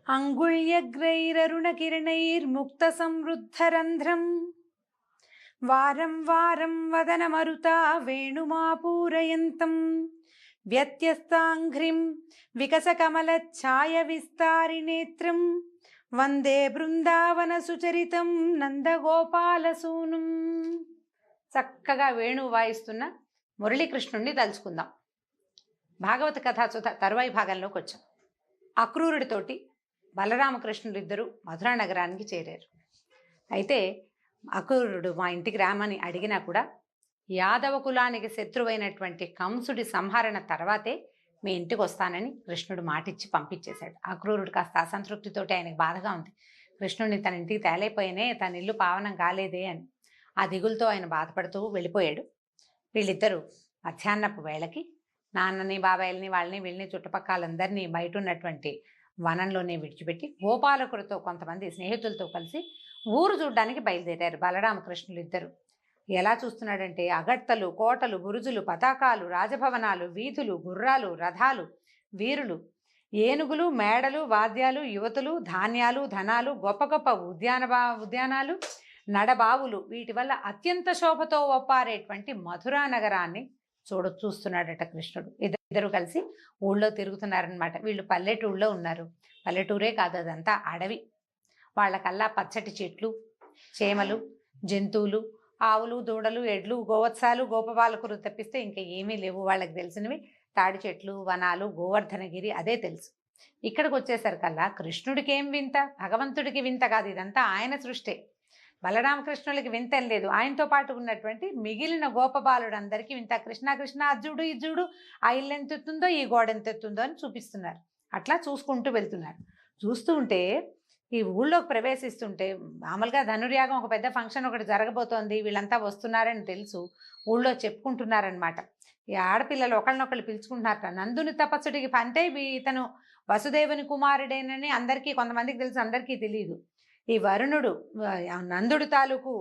అంగుళ్యగ్రైరరుణకిరణైర్ముక్తసంవృద్ధరంధ్రం వారం వారం వదనమరుతా వేణుమాపూరయంతం వ్యత్యస్తాంఘ్రిం వికసకమలఛాయ విస్తారినేత్రం వందే బృందావన సుచరితం నందగోపాలసూనుం. చక్కగా వేణువు వాయిస్తున్న మురళీకృష్ణుణ్ణి తలుచుకుందాం. భాగవత కథాసుధ తరువాయి భాగంలోకి వచ్చాం. అక్రూరుడితోటి బలరామకృష్ణులు ఇద్దరు మధురా నగరానికి చేరారు. అయితే అక్రూరుడు మా ఇంటికి రామని అడిగినా కూడా యాదవ కులానికి శత్రువైనటువంటి కంసుడి సంహరణ తర్వాతే మీ ఇంటికి వస్తానని కృష్ణుడు మాటిచ్చి పంపించేశాడు. అక్రూరుడు కాస్త అసంతృప్తితోటి ఆయనకు బాధగా ఉంది. కృష్ణుడిని తన ఇంటికి తేలైపోయినే, తన ఇల్లు పావనం కాలేదే అని ఆ దిగులతో ఆయన బాధపడుతూ వెళ్ళిపోయాడు. వీళ్ళిద్దరూ మధ్యాహ్నపు వేళకి నాన్నని, బాబాయిల్ని, వాళ్ళని, వీళ్ళని, చుట్టుపక్కలందరినీ బయట ఉన్నటువంటి వనంలోనే విడిచిపెట్టి గోపాలకుడితో కొంతమంది స్నేహితులతో కలిసి ఊరు చూడ్డానికి బయలుదేరారు బలరామకృష్ణులు ఇద్దరు. ఎలా చూస్తున్నాడంటే అగడ్తలు, కోటలు, బురుజులు, పతాకాలు, రాజభవనాలు, వీధులు, గుర్రాలు, రథాలు, వీరులు, ఏనుగులు, మేడలు, వాద్యాలు, యువతులు, ధాన్యాలు, ధనాలు, గొప్ప గొప్ప ఉద్యానాలు, నడబావులు, వీటి వల్ల అత్యంత శోభతో ఒప్పారేటువంటి మధురా నగరాన్ని చూస్తున్నాడట కృష్ణుడు. ఇద్దరు కలిసి ఊళ్ళో తిరుగుతున్నారనమాట. వీళ్ళు పల్లెటూళ్ళలో ఉన్నారు. పల్లెటూరే కాదు, అదంతా అడవి. వాళ్ళకల్లా పచ్చటి చెట్లు, చేమలు, జంతువులు, ఆవులు, దూడలు, ఎడ్లు, గోవత్సాలు, గోపబాలకులు తప్పిస్తే ఇంకా ఏమీ లేవు. వాళ్ళకి తెలిసినవి తాడి చెట్లు, వనాలు, గోవర్ధనగిరి, అదే తెలుసు. ఇక్కడికి వచ్చేసరికల్లా కృష్ణుడికి ఏం వింత, భగవంతుడికి వింత కాదు, ఇదంతా ఆయన సృష్టే. బలరామకృష్ణులకి వింత లేదు. ఆయనతో పాటు ఉన్నటువంటి మిగిలిన గోపబాలుడు అందరికీ వింత. కృష్ణ కృష్ణ, అజ్జుడు ఇజ్జుడు, ఆ ఇల్లు ఎంత ఎత్తుందో, ఈ గోడ ఎంత ఎత్తుందో అని చూపిస్తున్నారు. అట్లా చూసుకుంటూ వెళ్తున్నారు. చూస్తూ ఉంటే ఈ ఊళ్ళోకి ప్రవేశిస్తుంటే మామూలుగా ధనుర్యాగం ఒక పెద్ద ఫంక్షన్ ఒకటి జరగబోతోంది, వీళ్ళంతా వస్తున్నారని తెలుసు. ఊళ్ళో చెప్పుకుంటున్నారనమాట. ఈ ఆడపిల్లలు ఒకళ్ళనొకళ్ళు పిలుచుకుంటున్నారట. నందుని తపస్సుడికి అంటే ఇతను వసుదేవుని కుమారుడేనని అందరికీ, కొంతమందికి తెలుసు, అందరికీ తెలియదు. ఈ వరుణుడు నందుడి తాలూకు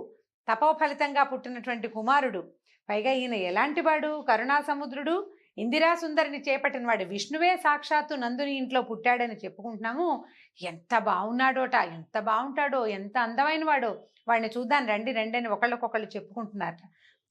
తపోఫలితంగా పుట్టినటువంటి కుమారుడు. పైగా ఈయన ఎలాంటి వాడు? కరుణా సముద్రుడు, ఇందిరా సుందరిని చేపట్టిన వాడు. విష్ణువే సాక్షాత్తు నందుని ఇంట్లో పుట్టాడని చెప్పుకుంటున్నాము. ఎంత బాగున్నాడోట, ఎంత బాగుంటాడో, ఎంత అందమైన వాడో, వాడిని చూద్దాం రండి రండి అని ఒకళ్ళకొకళ్ళు చెప్పుకుంటున్నారట.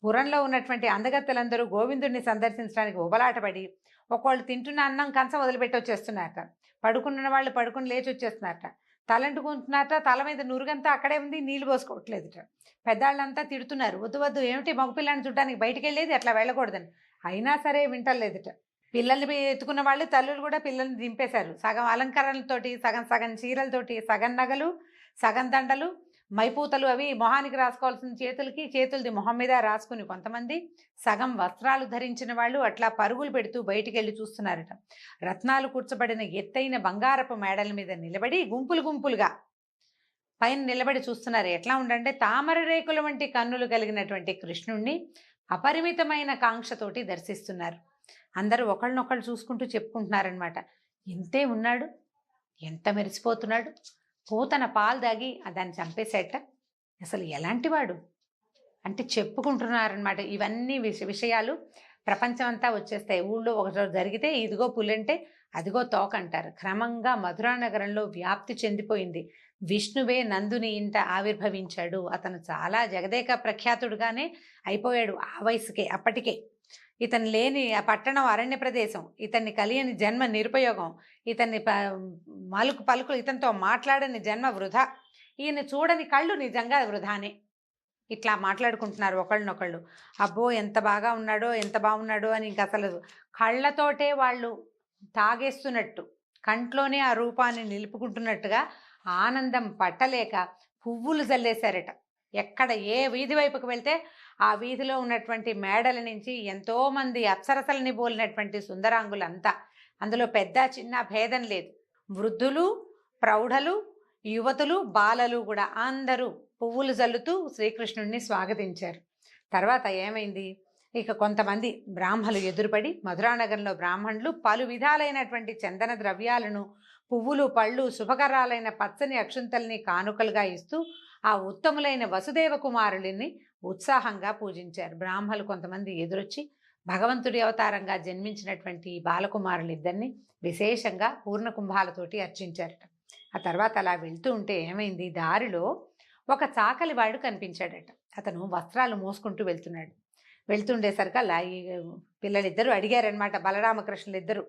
పురంలో ఉన్నటువంటి అందగత్తెలందరూ గోవిందుడిని సందర్శించడానికి ఉబలాటపడి ఒకళ్ళు తింటున్న అన్నం కంచం వదిలిపెట్టి వచ్చేస్తున్నారట. పడుకున్న వాళ్ళు పడుకుని లేచి వచ్చేస్తున్నారట. తలంటుకుంటున్నారట. తల మీద నురుగంతా అక్కడే ఉంది, నీళ్లు పోసుకోవట్లేదుట. పెద్దాళ్ళంతా తిడుతున్నారు, వద్దు వద్దు, ఏమిటి మగపిల్లని చూడడానికి బయటికి వెళ్ళేది, అట్లా వెళ్ళకూడదని. అయినా సరే వింటలేదుట. పిల్లల్ని ఎత్తుకున్న వాళ్ళు, తల్లులు కూడా పిల్లల్ని దింపేశారు. సగం అలంకరణలతోటి, సగం సగం చీరలతోటి, సగం నగలు, సగం దండలు, మైపూతలు, అవి మొహానికి రాసుకోవాల్సిన చేతులది మొహం మీద రాసుకుని కొంతమంది, సగం వస్త్రాలు ధరించిన వాళ్ళు అట్లా పరుగులు పెడుతూ బయటికి వెళ్ళి చూస్తున్నారట. రత్నాలు కూర్చబడిన ఎత్తైన బంగారపు మేడల మీద నిలబడి గుంపులు గుంపులుగా పైన నిలబడి చూస్తున్నారు. ఎట్లా ఉండంటే తామర రేకుల వంటి కన్నులు కలిగినటువంటి కృష్ణుణ్ణి అపరిమితమైన కాంక్షతోటి దర్శిస్తున్నారు. అందరూ ఒకళ్ళనొకళ్ళు చూసుకుంటూ చెప్పుకుంటున్నారనమాట. ఇంతే ఉన్నాడు, ఎంత మెరిసిపోతున్నాడు, పూతన పాలు దాగి దాన్ని చంపేసేట, అసలు ఎలాంటి వాడు అంటే చెప్పుకుంటున్నారనమాట. ఇవన్నీ విషయాలు ప్రపంచం అంతా వచ్చేస్తాయి. ఊళ్ళో ఒకటి జరిగితే ఇదిగో పులంటే అదిగో తోక అంటారు. క్రమంగా మధురా నగరంలో వ్యాప్తి చెందిపోయింది. విష్ణువే నందుని ఇంట ఆవిర్భవించాడు. అతను చాలా జగదేక ప్రఖ్యాతుడుగానే అయిపోయాడు ఆ వయసుకే. అప్పటికే ఇతను లేని ఆ పట్టణం అరణ్య ప్రదేశం, ఇతన్ని కలియని జన్మ నిరుపయోగం, ఇతన్ని పలుకులు ఇతనితో మాట్లాడని జన్మ వృధా, ఈయన చూడని కళ్ళు నిజంగా వృధానే. ఇట్లా మాట్లాడుకుంటున్నారు ఒకళ్ళనొకళ్ళు. అబ్బో ఎంత బాగా ఉన్నాడో, ఎంత బాగున్నాడో అని. ఇంక అసలు కళ్ళతోటే వాళ్ళు తాగేస్తున్నట్టు, కంట్లోనే ఆ రూపాన్ని నిలుపుకుంటున్నట్టుగా ఆనందం పట్టలేక పువ్వులు జల్లేశారట. ఎక్కడ ఏ వీధి వైపుకు వెళ్తే ఆ వీధిలో ఉన్నటువంటి మేడల నుంచి ఎంతోమంది అప్సరసలని పోలినటువంటి సుందరాంగులంతా, అందులో పెద్ద చిన్న భేదం లేదు, వృద్ధులు, ప్రౌఢలు, యువతులు, బాలలు కూడా అందరూ పువ్వులు జల్లుతూ శ్రీకృష్ణుడిని స్వాగతించారు. తర్వాత ఏమైంది, ఇక కొంతమంది బ్రాహ్మలు ఎదురుపడి, మధురానగరంలో బ్రాహ్మణులు పలు విధాలైనటువంటి చందన ద్రవ్యాలను, పువ్వులు, పళ్ళు, శుభకరాలైన పచ్చని అక్షుంతల్ని కానుకలుగా ఇస్తూ ఆ ఉత్తములైన వసుదేవ కుమారుడిని ఉత్సాహంగా పూజించారు. బ్రాహ్మలు కొంతమంది ఎదురొచ్చి భగవంతుడి అవతారంగా జన్మించినటువంటి బాలకుమారులిద్దరిని విశేషంగా పూర్ణ కుంభాలతోటి అర్చించారట. ఆ తర్వాత అలా వెళ్తూ ఉంటే ఏమైంది, దారిలో ఒక చాకలి వాడు కనిపించాడట. అతను వస్త్రాలు మోసుకుంటూ వెళ్తున్నాడు. వెళ్తుండేసరికల్లా ఈ పిల్లలిద్దరూ అడిగారనమాట, బలరామకృష్ణులిద్దరూ,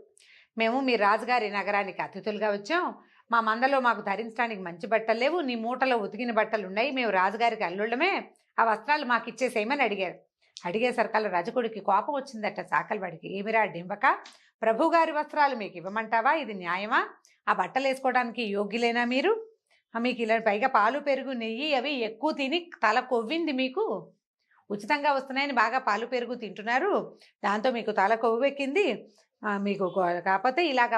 మేము మీ రాజుగారి నగరానికి అతిథులుగా వచ్చాం. మా మందలో మాకు ధరించడానికి మంచి బట్టలు లేవు, నీ మూటలో ఉతికిన బట్టలు ఉన్నాయి, మేము రాజుగారికి అల్లుళ్ళమే, ఆ వస్త్రాలు మాకు ఇచ్చేసేయమని అడిగారు. అడిగేసరికల్లా రజకుడికి కోపం వచ్చిందట చాకలివాడికి. ఏమిరా డింబక, ప్రభుగారి వస్త్రాలు మీకు ఇవ్వమంటావా? ఇది న్యాయమా? ఆ బట్టలు వేసుకోవడానికి యోగ్యులేనా మీరు? మీకు ఇలా పైగా పాలు పెరుగు నెయ్యి అవి ఎక్కువ తిని తల కొవ్వింది మీకు. ఉచితంగా వస్తున్నాయని బాగా పాలు పెరుగు తింటున్నారు, దాంతో మీకు తల కొవ్వెక్కింది. మీకు కాకపోతే ఇలాగ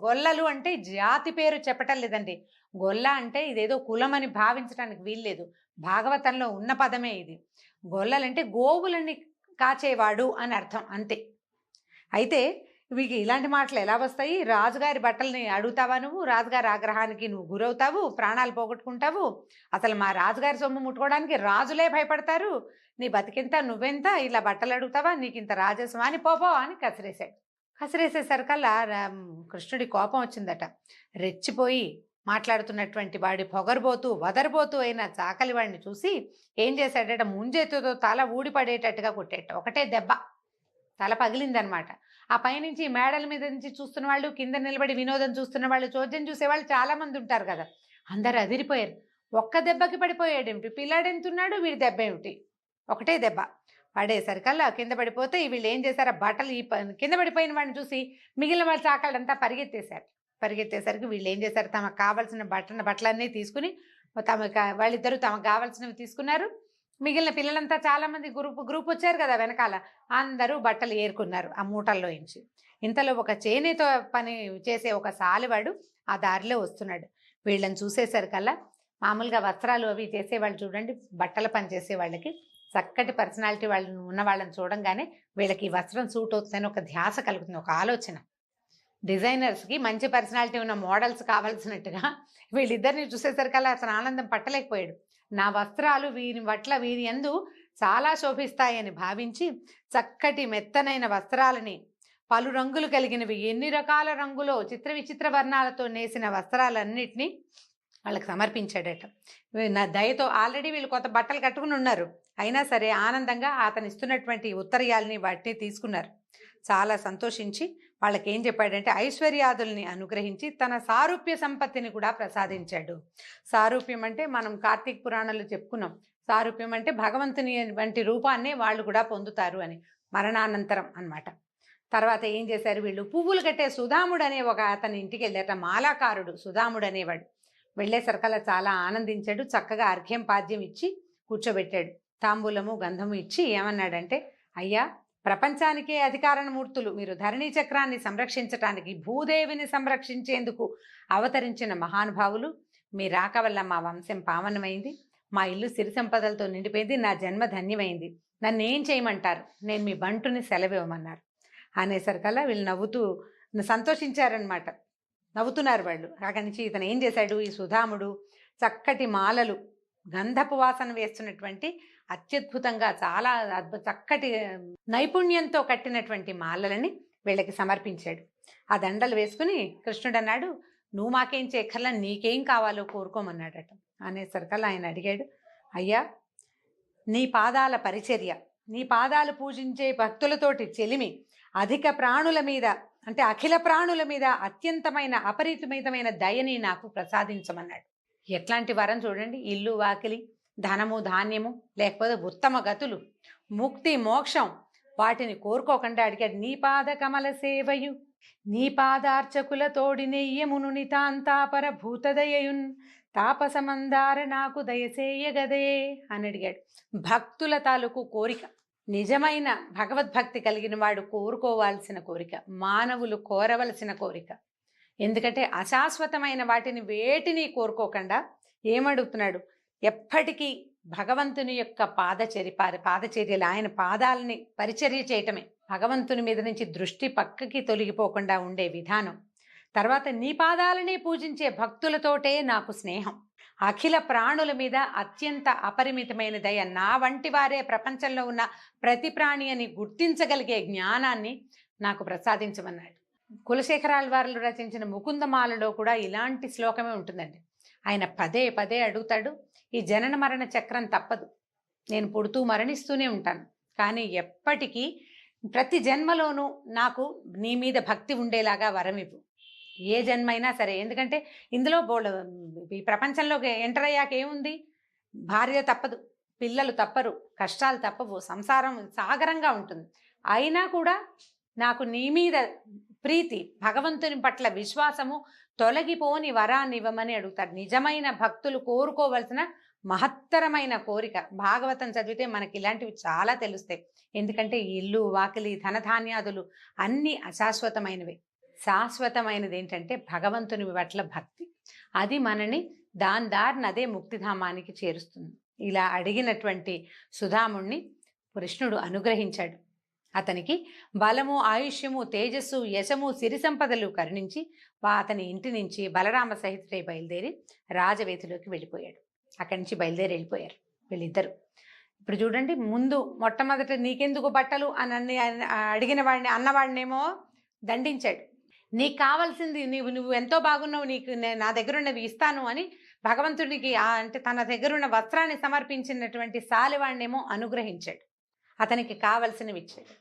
గొల్లలు అంటే జాతి పేరు చెప్పటం లేదండి. గొల్ల అంటే ఇదేదో కులం అని భావించడానికి వీల్లేదు. భాగవతంలో ఉన్న పదమే ఇది. గొల్లలంటే గోవులని కాచేవాడు అని అర్థం, అంతే. అయితే మీకు ఇలాంటి మాటలు ఎలా వస్తాయి? రాజుగారి బట్టల్ని అడుగుతావా నువ్వు? రాజుగారి ఆగ్రహానికి నువ్వు గురవుతావు, ప్రాణాలు పోగొట్టుకుంటావు. అసలు మా రాజుగారి సొమ్ము ముట్టుకోవడానికి రాజులే భయపడతారు. నీ బతికింత నువ్వెంత, ఇలా బట్టలు అడుగుతావా? నీకు ఇంత రాజస్వం అని పోపో అని కసిరేశాడు. కసిరేసేసరికల్లా కృష్ణుడి కోపం వచ్చిందట. రెచ్చిపోయి మాట్లాడుతున్నటువంటి వాడి పొగరబోతూ వదరబోతూ అయిన చాకలి వాడిని చూసి ఏం చేశాడట, ముంజెత్తుతో తల ఊడిపడేటట్టుగా కొట్టేట. ఒకటే దెబ్బ, తల పగిలిందనమాట. ఆ పైనుంచి మేడల మీద నుంచి చూస్తున్న వాళ్ళు, కింద నిలబడి వినోదం చూస్తున్న వాళ్ళు, చోద్యం చూసేవాళ్ళు చాలా మంది ఉంటారు కదా, అందరు అదిరిపోయారు. ఒక్క దెబ్బకి పడిపోయాడేమిటి, పిల్లాడెంతున్నాడు, వీడి దెబ్బ ఏమిటి, ఒకటే దెబ్బ. పడేసరికల్లా కింద పడిపోతే వీళ్ళు ఏం చేశారు, బట్టలు ఈ కింద పడిపోయిన వాడిని చూసి మిగిలిన వాళ్ళ చాకళ్ళంతా పరిగెత్తేశారు. పరిగెత్తేసరికి వీళ్ళు ఏం చేశారు, తమకు కావాల్సిన బట్టలన్నీ తీసుకుని వాళ్ళిద్దరూ తమకు కావాల్సినవి తీసుకున్నారు. మిగిలిన పిల్లలంతా చాలామంది గ్రూప్ వచ్చారు కదా వెనకాల, అందరూ బట్టలు ఏరుకున్నారు ఆ మూటల్లో నుంచి. ఇంతలో ఒక చేనేతో పని చేసే ఒక సాలివాడు ఆ దారిలో వస్తున్నాడు. వీళ్ళని చూసేసరికల్లా, మామూలుగా వస్త్రాలు అవి చేసేవాళ్ళు చూడండి, బట్టల పని చేసే వాళ్ళకి చక్కటి పర్సనాలిటీ వాళ్ళు ఉన్న వాళ్ళని చూడంగానే వీళ్ళకి ఈ వస్త్రం సూట్ అవుతుందని ఒక ధ్యాస కలుగుతుంది, ఒక ఆలోచన. డిజైనర్స్కి మంచి పర్సనాలిటీ ఉన్న మోడల్స్ కావాల్సినట్టుగా వీళ్ళిద్దరిని చూసేసరికల్లా అతను ఆనందం పట్టలేకపోయాడు. నా వస్త్రాలు వీరి యందు చాలా శోభిస్తాయని భావించి చక్కటి మెత్తనైన వస్త్రాలని, పలు రంగులు కలిగినవి, ఎన్ని రకాల రంగులో చిత్ర విచిత్ర వర్ణాలతో నేసిన వస్త్రాలన్నిటినీ వాళ్ళకి సమర్పించాడట. నా దయతో ఆల్రెడీ వీళ్ళు కొత్త బట్టలు కట్టుకుని ఉన్నారు, అయినా సరే ఆనందంగా అతను ఇస్తున్నటువంటి ఉత్తరీయాలని వాటిని తీసుకున్నారు. చాలా సంతోషించి వాళ్ళకి ఏం చెప్పాడంటే, ఐశ్వర్యాదుల్ని అనుగ్రహించి తన సారూప్య సంపత్తిని కూడా ప్రసాదించాడు. సారూప్యం అంటే మనం కార్తీక పురాణంలో చెప్పుకున్నాం, సారూప్యం అంటే భగవంతుని వంటి రూపాన్ని వాళ్ళు కూడా పొందుతారు అని, మరణానంతరం అన్నమాట. తర్వాత ఏం చేశారు వీళ్ళు, పువ్వులు కట్టే సుధాముడు అనే ఒక అతని ఇంటికి వెళ్ళాట. మాలాకారుడు సుధాముడు అనేవాడు. వెళ్ళేసరికల్లా చాలా ఆనందించాడు. చక్కగా అర్ఘ్యం పాద్యం ఇచ్చి కూర్చోబెట్టాడు. తాంబూలము గంధము ఇచ్చి ఏమన్నాడంటే, అయ్యా, ప్రపంచానికే అధికారమూర్తులు మీరు, ధరణీ చక్రాన్ని సంరక్షించటానికి, భూదేవిని సంరక్షించేందుకు అవతరించిన మహానుభావులు, మీ రాక వల్ల మా వంశం పావనమైంది, మా ఇల్లు సిరి సంపదలతో నిండిపోయింది, నా జన్మ ధన్యమైంది, నన్ను ఏం చేయమంటారు, నేను మీ బంటుని సెలవివ్వమన్నారు. అనేసరికల్లా వీళ్ళు నవ్వుతూ సంతోషించారనమాట. నవ్వుతున్నారు వాళ్ళు. అక్కడి నుంచి ఇతను ఏం చేశాడు, ఈ సుధాముడు చక్కటి మాలలు, గంధపు వాసన వేస్తున్నటువంటి అత్యద్భుతంగా చాలా చక్కటి నైపుణ్యంతో కట్టినటువంటి మాలలని వీళ్ళకి సమర్పించాడు. ఆ దండలు వేసుకుని కృష్ణుడు అన్నాడు, నువ్వు మాకేం చేయక్కర్లా, నీకేం కావాలో కోరుకోమన్నాడట. అనేసరికల్లా ఆయన అడిగాడు, అయ్యా, నీ పాదాల పరిచర్య, నీ పాదాలు పూజించే భక్తులతోటి చెలిమి, అధిక ప్రాణుల మీద అంటే అఖిల ప్రాణుల మీద అత్యంతమైన అపరిమితమైన దయని నాకు ప్రసాదించమన్నాడు. ఎట్లాంటి వరం చూడండి, ఇల్లు వాకిలి, ధనము ధాన్యము, లేకపోతే ఉత్తమ గతులు, ముక్తి మోక్షం, వాటిని కోరుకోకుండా అడిగాడు. నీ పాద కమల సేవయు, నీ పాదార్చకుల తోడి నెయ్యమును నితాంతాపర భూతదయయున్ తాపసమందార నాకు దయసేయగదే అని అడిగాడు. భక్తుల తాలూకు కోరిక, నిజమైన భగవద్భక్తి కలిగిన వాడు కోరుకోవాల్సిన కోరిక, మానవులు కోరవలసిన కోరిక. ఎందుకంటే అశాశ్వతమైన వాటిని వేటిని కోరుకోకుండా ఏమడుగుతున్నాడు, ఎప్పటికీ భగవంతుని యొక్క పాదచర్యలు, ఆయన పాదాలని పరిచర్య చేయటమే, భగవంతుని మీద నుంచి దృష్టి పక్కకి తొలగిపోకుండా ఉండే విధానం. తర్వాత నీ పాదాలని పూజించే భక్తులతోటే నాకు స్నేహం, అఖిల ప్రాణుల మీద అత్యంత అపరిమితమైన దయ, నా వంటి వారే ప్రపంచంలో ఉన్న ప్రతి ప్రాణి అని గుర్తించగలిగే జ్ఞానాన్ని నాకు ప్రసాదించమన్నాడు. కులశేఖరాల రచించిన ముకుందమాలలో కూడా ఇలాంటి శ్లోకమే ఉంటుందండి. ఆయన పదే పదే అడుగుతాడు, ఈ జనన మరణ చక్రం తప్పదు, నేను పుడుతూ మరణిస్తూనే ఉంటాను, కానీ ఎప్పటికీ ప్రతి జన్మలోనూ నాకు నీ మీద భక్తి ఉండేలాగా వరం ఇవ్వు, ఏ జన్మైనా సరే. ఎందుకంటే ఇందులో ఈ ప్రపంచంలోకి ఎంటర్ అయ్యాక ఏముంది, భార్య తప్పదు, పిల్లలు తప్పరు, కష్టాలు తప్పవు, సంసారం సాగరంగా ఉంటుంది. అయినా కూడా నాకు నీ మీద ప్రీతి, భగవంతుని పట్ల విశ్వాసము, తొలగిపోని వరాన్ని ఇవ్వమని అడుగుతాడు. నిజమైన భక్తులు కోరుకోవలసిన మహత్తరమైన కోరిక. భాగవతం చదివితే మనకి ఇలాంటివి చాలా తెలుస్తాయి. ఎందుకంటే ఇల్లు, వాకిలి, ధనధాన్యాదులు అన్నీ అశాశ్వతమైనవి. శాశ్వతమైనది ఏంటంటే భగవంతుని పట్ల భక్తి. అది మనని దారిన అదే ముక్తిధామానికి చేరుస్తుంది. ఇలా అడిగినటువంటి సుధాముణ్ణి కృష్ణుడు అనుగ్రహించాడు. అతనికి బలము, ఆయుష్యము, తేజస్సు, యశము, సిరి సంపదలు కరుణించి అతని ఇంటి నుంచి బలరామ సహితుడై బయలుదేరి రాజవేతిలోకి వెళ్ళిపోయాడు. అక్కడి నుంచి బయలుదేరి వెళ్ళిపోయారు వీళ్ళిద్దరు. ఇప్పుడు చూడండి, ముందు మొట్టమొదట నీకెందుకు బట్టలు అని అడిగిన వాడిని, అన్నవాడినేమో దండించాడు. నీకు కావాల్సింది, నువ్వు ఎంతో బాగున్నావు, నీకు నా దగ్గరున్నవి ఇస్తాను అని భగవంతుడికి అంటే తన దగ్గరున్న వస్త్రాన్ని సమర్పించినటువంటి సాలివాడినేమో అనుగ్రహించాడు. అతనికి కావలసినవి ఇచ్చాడు.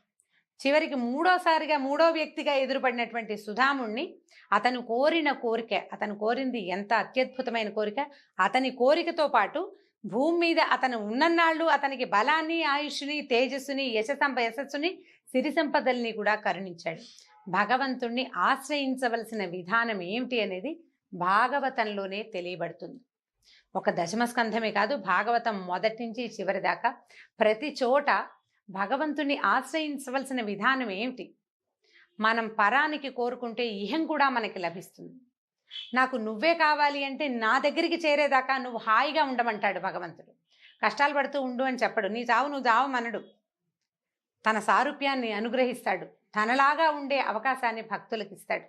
చివరికి మూడో వ్యక్తిగా ఎదురుపడినటువంటి సుధాముణ్ణి అతను కోరిన కోరిక, అతను కోరింది ఎంత అత్యద్భుతమైన కోరిక, అతని కోరికతో పాటు భూమి మీద అతను ఉన్నన్నాళ్ళు అతనికి బలాన్ని, ఆయుష్ని, తేజస్సుని, యశస్సుని, సిరి సంపదల్ని కూడా కరుణించాడు. భగవంతుణ్ణి ఆశ్రయించవలసిన విధానం ఏమిటి అనేది భాగవతంలోనే తెలియబడుతుంది. ఒక దశమస్కంధమే కాదు, భాగవతం మొదటి నుంచి చివరి దాకా ప్రతి చోట భగవంతుణ్ణి ఆశ్రయించవలసిన విధానం ఏమిటి, మనం పరానికి కోరుకుంటే ఇహం కూడా మనకి లభిస్తుంది. నాకు నువ్వే కావాలి అంటే నా దగ్గరికి చేరేదాకా నువ్వు హాయిగా ఉండమంటాడు భగవంతుడు. కష్టాలు పడుతూ ఉండు అని చెప్పడు, నీ చావు నువ్వు చావమనడు. తన సారూప్యాన్ని అనుగ్రహిస్తాడు, తనలాగా ఉండే అవకాశాన్ని భక్తులకు ఇస్తాడు.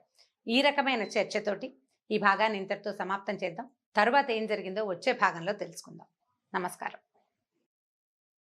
ఈ రకమైన చర్చతోటి ఈ భాగాన్ని ఇంతటితో సమాప్తం చేద్దాం. తరువాత ఏం జరిగిందో వచ్చే భాగంలో తెలుసుకుందాం. నమస్కారం.